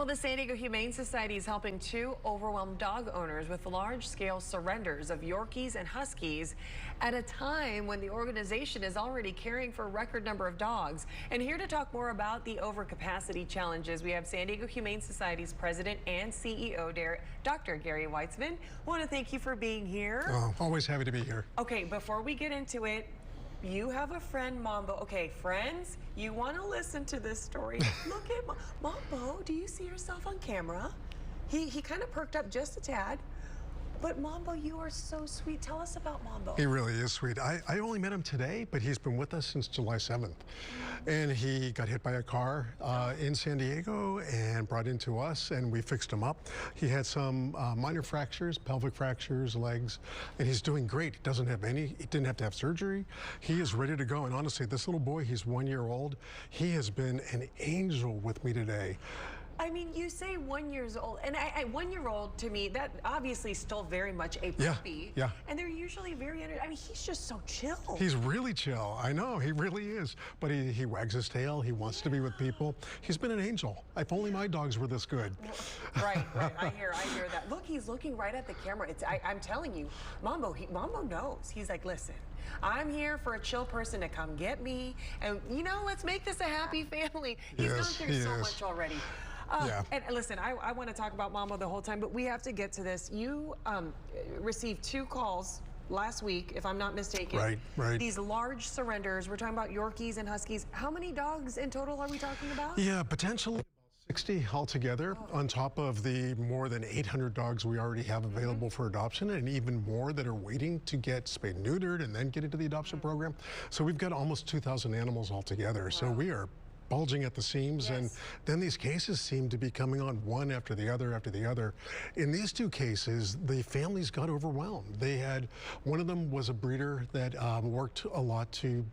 Well, the San Diego Humane Society is helping two overwhelmed dog owners with large-scale surrenders of Yorkies and Huskies at a time when the organization is already caring for a record number of dogs. And here to talk more about the overcapacity challenges, we have San Diego Humane Society's president and CEO, Dr. Gary Weitzman. I want to thank you for being here. Oh, always happy to be here. Okay, before we get into it, you have a friend, Mambo. Okay, friends, you want to listen to this story. Look at Mambo. Do you see yourself on camera? He kind of perked up just a tad. But Mambo, you are so sweet. Tell us about Mambo. He really is sweet. I only met him today, but he's been with us since July 7th. And he got hit by a car in San Diego and brought into us, and we fixed him up. He had some minor fractures, pelvic fractures, legs, and he's doing great. He didn't have to have surgery. He is ready to go. And honestly, this little boy, he's 1 year old. He has been an angel with me today. I mean, you say 1 year old, and 1 year old to me, that obviously still very much a puppy. Yeah. And they're usually very, I mean, he's just so chill. He's really chill. I know, he really is. But he wags his tail. He wants to be with people. He's been an angel. If only my dogs were this good. Right. I hear that. Look, he's looking right at the camera. I'm telling you, Mambo knows. He's like, listen, I'm here for a chill person to come get me. And, you know, let's make this a happy family. He's gone through so much already. Yeah. And listen, I want to talk about Mambo the whole time, but we have to get to this. You received 2 calls last week, if I'm not mistaken. Right. These large surrenders. We're talking about Yorkies and Huskies. How many dogs in total are we talking about? Yeah, potentially about 60 altogether, on top of the more than 800 dogs we already have available for adoption, and even more that are waiting to get spayed and neutered and then get into the adoption program. So we've got almost 2,000 animals altogether. Wow. So we are bulging at the seams, and then these cases seem to be coming on one after the other. In these 2 cases, the families got overwhelmed. They had, one of them was a breeder that worked a lot to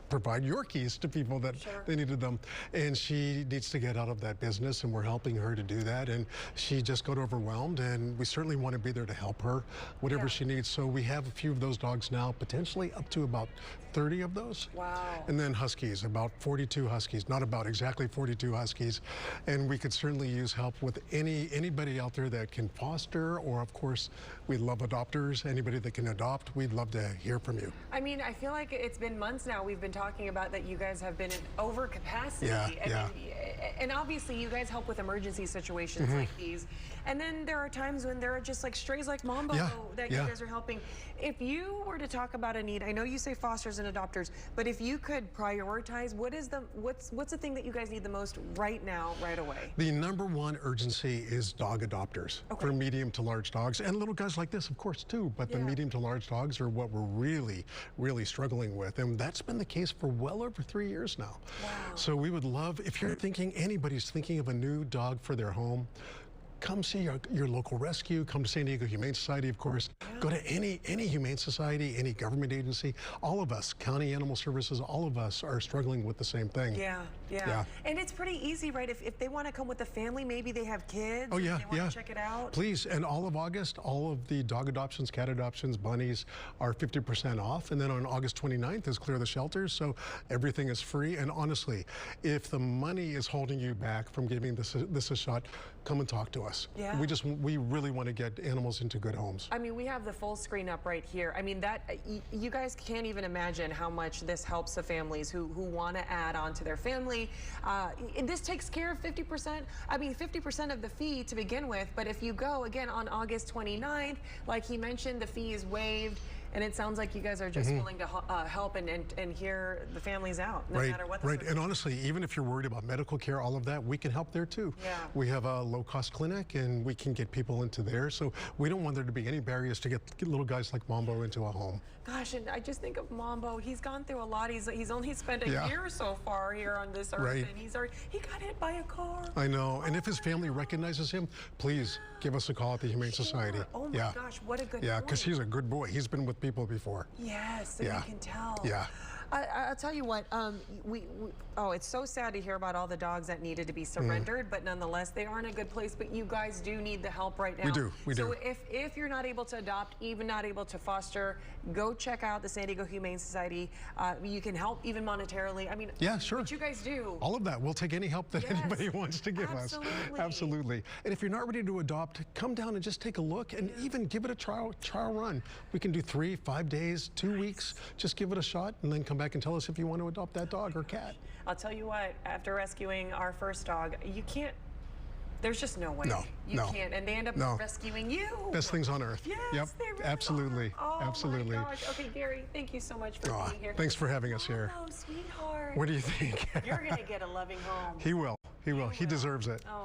provide Yorkies to people that they needed them, and she needs to get out of that business, and we're helping her to do that, and she just got overwhelmed, and we certainly want to be there to help her, whatever she needs. So we have a few of those dogs now, potentially up to about 30 of those. Wow. And then Huskies, about 42 Huskies, not about, exactly 42 Huskies. And we could certainly use help with anybody out there that can foster, or of course, we love adopters. Anybody that can adopt, we'd love to hear from you. I mean, I feel like it's been months now we've been talking about that you guys have been in overcapacity. And obviously you guys help with emergency situations like these. And then there are times when there are just like strays like Mambo that you guys are helping. If you were to talk about a need, I know you say fosters and adopters, but if you could prioritize, what's the thing that you guys need the most right now, right away? The #1 urgency is dog adopters for medium to large dogs, and little guys like this, of course, too. But the medium to large dogs are what we're really struggling with, and that's been the case for well over 3 years now. Wow. So we would love, if you're thinking, anybody's thinking of a new dog for their home, come see your local rescue. Come to San Diego Humane Society, of course. Go to any humane society, any government agency. All of us, county animal services, all of us are struggling with the same thing. Yeah. And it's pretty easy, right? If they want to come with the family, maybe they have kids. Oh yeah, they want to check it out. Please, and all of August, all of the dog adoptions, cat adoptions, bunnies are 50% off. And then on August 29th is Clear the Shelters, so everything is free. And honestly, if the money is holding you back from giving this a shot, come and talk to us. Yeah. We really want to get animals into good homes. I mean, we have the full screen up right here. I mean, you guys can't even imagine how much this helps the families who want to add on to their family. This takes care of 50%, I mean, 50% of the fee to begin with, but if you go, again, on August 29th, like he mentioned, the fee is waived, and it sounds like you guys are just willing to help and hear the families out, no matter what. And honestly, even if you're worried about medical care, all of that, we can help there too. Yeah. We have a low-cost clinic, and we can get people into there. So we don't want there to be any barriers to get little guys like Mambo into a home. Gosh, and I just think of Mambo. He's gone through a lot. He's only spent a year so far here on this earth, and he got hit by a car. I know. And if his family recognizes him, please give us a call at the Humane Society. Oh my gosh, what a good because he's a good boy. He's been with people before. Yes, so you can tell. Yeah. I'll tell you what, oh, it's so sad to hear about all the dogs that needed to be surrendered, but nonetheless, they are in a good place, but you guys do need the help right now. We do. So if you're not able to adopt, even not able to foster, go check out the San Diego Humane Society. You can help even monetarily. I mean, yeah, sure. What you guys do. All of that. We'll take any help that anybody wants to give us. Absolutely. And if you're not ready to adopt, come down and just take a look and even give it a trial run. We can do 3, 5 days, 2 weeks. Just give it a shot and then come back and tell us if you want to adopt that dog or cat. I'll tell you what, after rescuing our first dog, you can't, there's just no way. You can't. And they end up rescuing you. Best things on earth. Yes, yep. they really Absolutely. are. Oh, Absolutely. my gosh. Okay, Gary, thank you so much for being here. Thanks for having us here. Oh, sweetheart. What do you think? You're going to get a loving home. He will. He will. He deserves it. Oh.